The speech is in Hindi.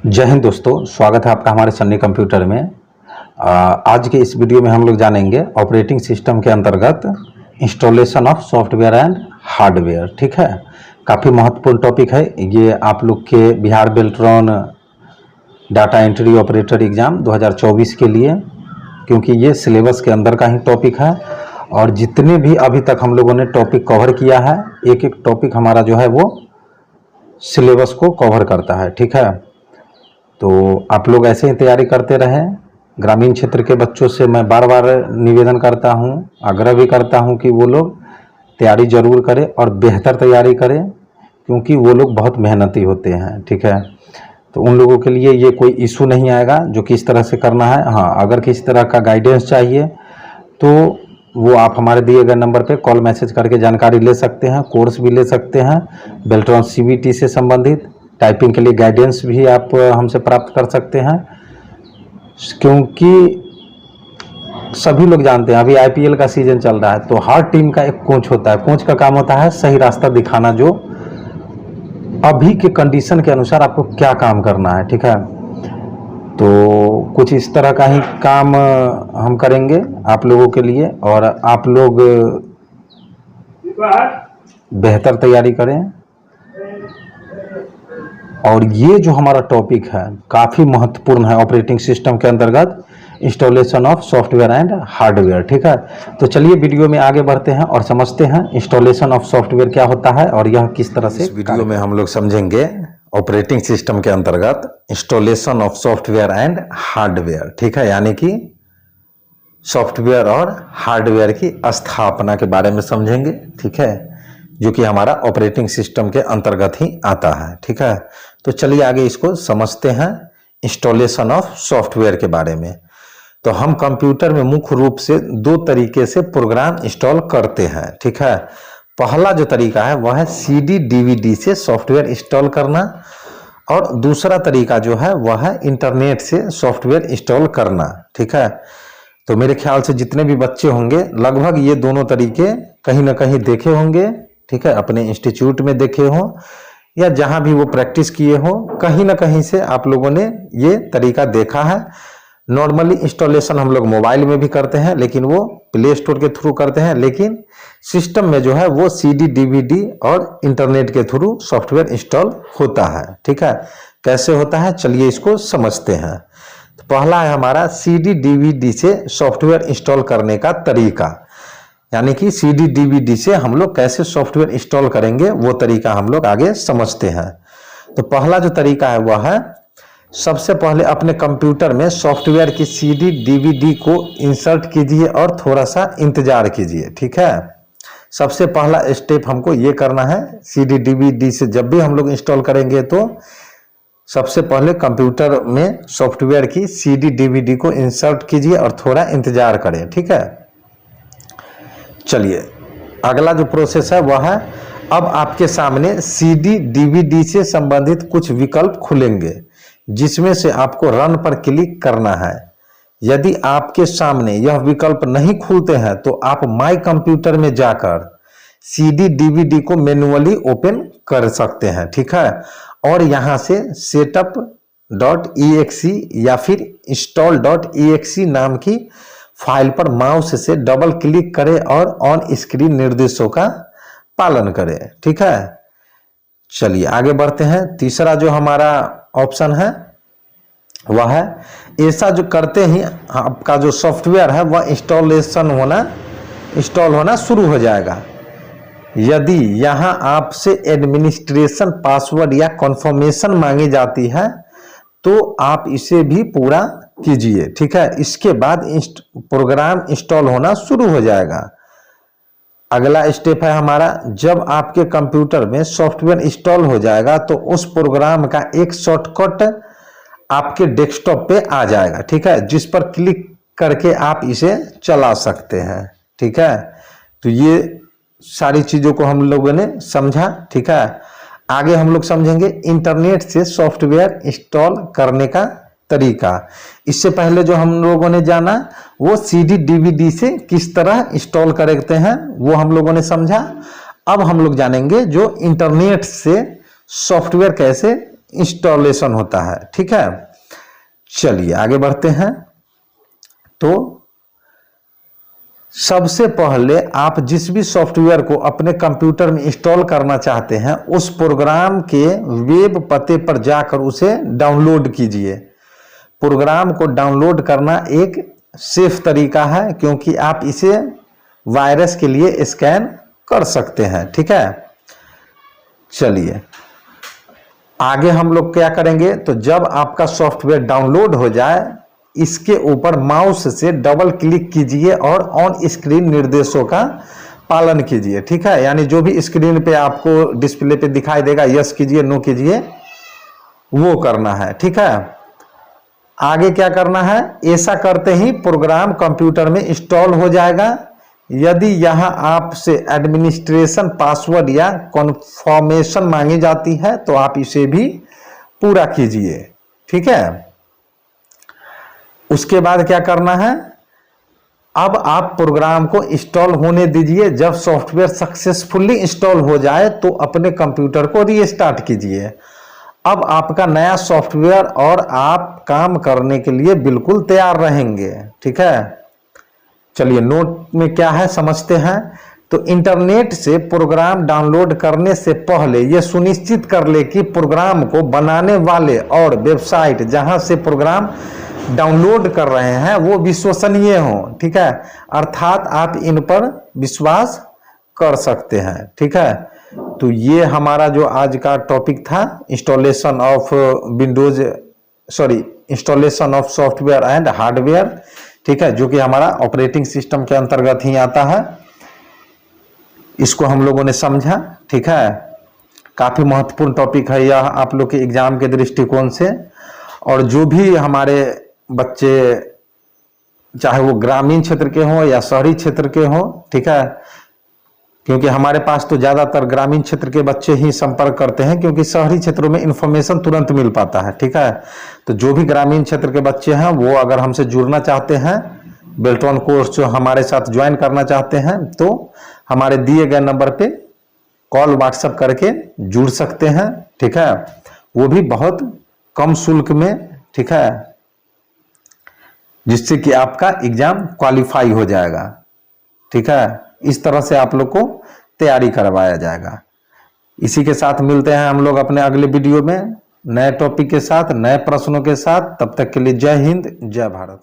जय हिंद दोस्तों, स्वागत है आपका हमारे सन्नी कंप्यूटर में। आज के इस वीडियो में हम लोग जानेंगे ऑपरेटिंग सिस्टम के अंतर्गत installation of software and hardware. ठीक है, काफ़ी महत्वपूर्ण टॉपिक है ये आप लोग के Bihar Beltron data entry operator exam 2024 के लिए, क्योंकि ये सिलेबस के अंदर का ही टॉपिक है। और जितने भी अभी तक हम लोगों ने टॉपिक कवर किया है, एक एक टॉपिक हमारा जो है वो सिलेबस को कवर करता है। ठीक है, तो आप लोग ऐसे ही तैयारी करते रहें। ग्रामीण क्षेत्र के बच्चों से मैं बार बार निवेदन करता हूं, आग्रह भी करता हूं कि वो लोग तैयारी ज़रूर करें और बेहतर तैयारी करें, क्योंकि वो लोग बहुत मेहनती होते हैं। ठीक है, तो उन लोगों के लिए ये कोई इशू नहीं आएगा जो किस तरह से करना है। हाँ, अगर किसी तरह का गाइडेंस चाहिए तो वो आप हमारे दिए गए नंबर पे कॉल मैसेज करके जानकारी ले सकते हैं, कोर्स भी ले सकते हैं बेल्ट्रॉन सीबीटी से संबंधित। टाइपिंग के लिए गाइडेंस भी आप हमसे प्राप्त कर सकते हैं, क्योंकि सभी लोग जानते हैं अभी आईपीएल का सीजन चल रहा है, तो हर टीम का एक कोच होता है। कोच का काम होता है सही रास्ता दिखाना, जो अभी के कंडीशन के अनुसार आपको क्या काम करना है। ठीक है, तो कुछ इस तरह का ही काम हम करेंगे आप लोगों के लिए, और आप लोग बेहतर तैयारी करें। और ये जो हमारा टॉपिक है काफ़ी महत्वपूर्ण है ऑपरेटिंग सिस्टम के अंतर्गत installation of software and hardware. ठीक है, तो चलिए वीडियो में आगे बढ़ते हैं और समझते हैं इंस्टॉलेशन ऑफ सॉफ्टवेयर क्या होता है और यह किस तरह से। इस वीडियो में हम लोग समझेंगे ऑपरेटिंग सिस्टम के अंतर्गत installation of software and hardware. ठीक है, यानी कि सॉफ्टवेयर और हार्डवेयर की स्थापना के बारे में समझेंगे। ठीक है, जो कि हमारा ऑपरेटिंग सिस्टम के अंतर्गत ही आता है। ठीक है, तो चलिए आगे इसको समझते हैं इंस्टॉलेशन ऑफ सॉफ्टवेयर के बारे में। तो हम कंप्यूटर में मुख्य रूप से दो तरीके से प्रोग्राम इंस्टॉल करते हैं। ठीक है, पहला जो तरीका है वह है सीडी डीवीडी से सॉफ्टवेयर इंस्टॉल करना, और दूसरा तरीका जो है वह है इंटरनेट से सॉफ्टवेयर इंस्टॉल करना। ठीक है, तो मेरे ख्याल से जितने भी बच्चे होंगे लगभग ये दोनों तरीके कहीं ना कहीं देखे होंगे। ठीक है, अपने इंस्टीट्यूट में देखे हो या जहां भी वो प्रैक्टिस किए हो, कहीं ना कहीं से आप लोगों ने ये तरीका देखा है। नॉर्मली इंस्टॉलेशन हम लोग मोबाइल में भी करते हैं, लेकिन वो प्ले स्टोर के थ्रू करते हैं, लेकिन सिस्टम में जो है वो सीडी डीवीडी और इंटरनेट के थ्रू सॉफ्टवेयर इंस्टॉल होता है। ठीक है, कैसे होता है चलिए इसको समझते हैं। तो पहला है हमारा सीडी डीवीडी से सॉफ्टवेयर इंस्टॉल करने का तरीका, यानी कि सीडी डीवीडी से हम लोग कैसे सॉफ्टवेयर इंस्टॉल करेंगे वो तरीका हम लोग आगे समझते हैं। तो पहला जो तरीका है वह है, सबसे पहले अपने कंप्यूटर में सॉफ्टवेयर की सीडी डीवीडी को इंसर्ट कीजिए और थोड़ा सा इंतजार कीजिए। ठीक है, सबसे पहला स्टेप हमको ये करना है। सीडी डीवीडी से जब भी हम लोग इंस्टॉल करेंगे तो सबसे पहले कंप्यूटर में सॉफ्टवेयर की सीडी डीवीडी को इंसर्ट कीजिए और थोड़ा इंतजार करें। ठीक है, चलिए अगला जो प्रोसेस है वह है, अब आपके सामने सीडी डीवीडी से संबंधित कुछ विकल्प खुलेंगे, जिसमें से आपको रन पर क्लिक करना है। यदि आपके सामने यह विकल्प नहीं खुलते हैं तो आप माई कंप्यूटर में जाकर सीडी डीवीडी को मैन्युअली ओपन कर सकते हैं। ठीक है, और यहां से setup.exe या फिर install.exe नाम की फाइल पर माउस से डबल क्लिक करें और ऑन स्क्रीन निर्देशों का पालन करें। ठीक है, चलिए आगे बढ़ते हैं। तीसरा जो हमारा ऑप्शन है वह है, ऐसा जो करते ही आपका जो सॉफ्टवेयर है वह इंस्टॉल होना शुरू हो जाएगा। यदि यहां आपसे एडमिनिस्ट्रेशन पासवर्ड या कन्फर्मेशन मांगी जाती है तो आप इसे भी पूरा कीजिए। ठीक है, इसके बाद प्रोग्राम इंस्टॉल होना शुरू हो जाएगा। अगला स्टेप है हमारा, जब आपके कंप्यूटर में सॉफ्टवेयर इंस्टॉल हो जाएगा तो उस प्रोग्राम का एक शॉर्टकट आपके डेस्कटॉप पे आ जाएगा। ठीक है, जिस पर क्लिक करके आप इसे चला सकते हैं। ठीक है, तो ये सारी चीजों को हम लोगों ने समझा। ठीक है, आगे हम लोग समझेंगे इंटरनेट से सॉफ्टवेयर इंस्टॉल करने का तरीका। इससे पहले जो हम लोगों ने जाना वो सीडी डीवीडी से किस तरह इंस्टॉल करते हैं वो हम लोगों ने समझा। अब हम लोग जानेंगे जो इंटरनेट से सॉफ्टवेयर कैसे इंस्टॉलेशन होता है। ठीक है, चलिए आगे बढ़ते हैं। तो सबसे पहले आप जिस भी सॉफ्टवेयर को अपने कंप्यूटर में इंस्टॉल करना चाहते हैं उस प्रोग्राम के वेब पते पर जाकर उसे डाउनलोड कीजिए। प्रोग्राम को डाउनलोड करना एक सेफ तरीका है, क्योंकि आप इसे वायरस के लिए स्कैन कर सकते हैं। ठीक है, चलिए आगे हम लोग क्या करेंगे। तो जब आपका सॉफ्टवेयर डाउनलोड हो जाए, इसके ऊपर माउस से डबल क्लिक कीजिए और ऑन स्क्रीन निर्देशों का पालन कीजिए। ठीक है, यानी जो भी स्क्रीन पे आपको डिस्प्ले पे दिखाई देगा, यस कीजिए, नो कीजिए, वो करना है। ठीक है, आगे क्या करना है, ऐसा करते ही प्रोग्राम कंप्यूटर में इंस्टॉल हो जाएगा। यदि यहां आपसे एडमिनिस्ट्रेशन पासवर्ड या कन्फर्मेशन मांगी जाती है तो आप इसे भी पूरा कीजिए। ठीक है, उसके बाद क्या करना है, अब आप प्रोग्राम को इंस्टॉल होने दीजिए। जब सॉफ्टवेयर सक्सेसफुली इंस्टॉल हो जाए तो अपने कंप्यूटर को रीस्टार्ट कीजिए। अब आपका नया सॉफ्टवेयर और आप काम करने के लिए बिल्कुल तैयार रहेंगे। ठीक है, चलिए नोट में क्या है समझते हैं। तो इंटरनेट से प्रोग्राम डाउनलोड करने से पहले यह सुनिश्चित कर ले कि प्रोग्राम को बनाने वाले और वेबसाइट जहां से प्रोग्राम डाउनलोड कर रहे हैं वो विश्वसनीय हो। ठीक है, अर्थात आप इन पर विश्वास कर सकते हैं। ठीक है, तो ये हमारा जो आज का टॉपिक था, installation of software and hardware. ठीक है, जो कि हमारा ऑपरेटिंग सिस्टम के अंतर्गत ही आता है। इसको हम लोगों ने समझा। ठीक है, काफी महत्वपूर्ण टॉपिक है यह आप लोग के एग्जाम के दृष्टिकोण से। और जो भी हमारे बच्चे, चाहे वो ग्रामीण क्षेत्र के हों या शहरी क्षेत्र के हों, ठीक है, क्योंकि हमारे पास तो ज्यादातर ग्रामीण क्षेत्र के बच्चे ही संपर्क करते हैं, क्योंकि शहरी क्षेत्रों में इंफॉर्मेशन तुरंत मिल पाता है। ठीक है, तो जो भी ग्रामीण क्षेत्र के बच्चे हैं वो अगर हमसे जुड़ना चाहते हैं, बेल्ट्रॉन कोर्स जो हमारे साथ ज्वाइन करना चाहते हैं, तो हमारे दिए गए नंबर पे कॉल व्हाट्सएप करके जुड़ सकते हैं। ठीक है, वो भी बहुत कम शुल्क में। ठीक है, जिससे कि आपका एग्जाम क्वालिफाई हो जाएगा। ठीक है, इस तरह से आप लोग को तैयारी करवाया जाएगा। इसी के साथ मिलते हैं हम लोग अपने अगले वीडियो में नए टॉपिक के साथ, नए प्रश्नों के साथ। तब तक के लिए जय हिंद, जय भारत।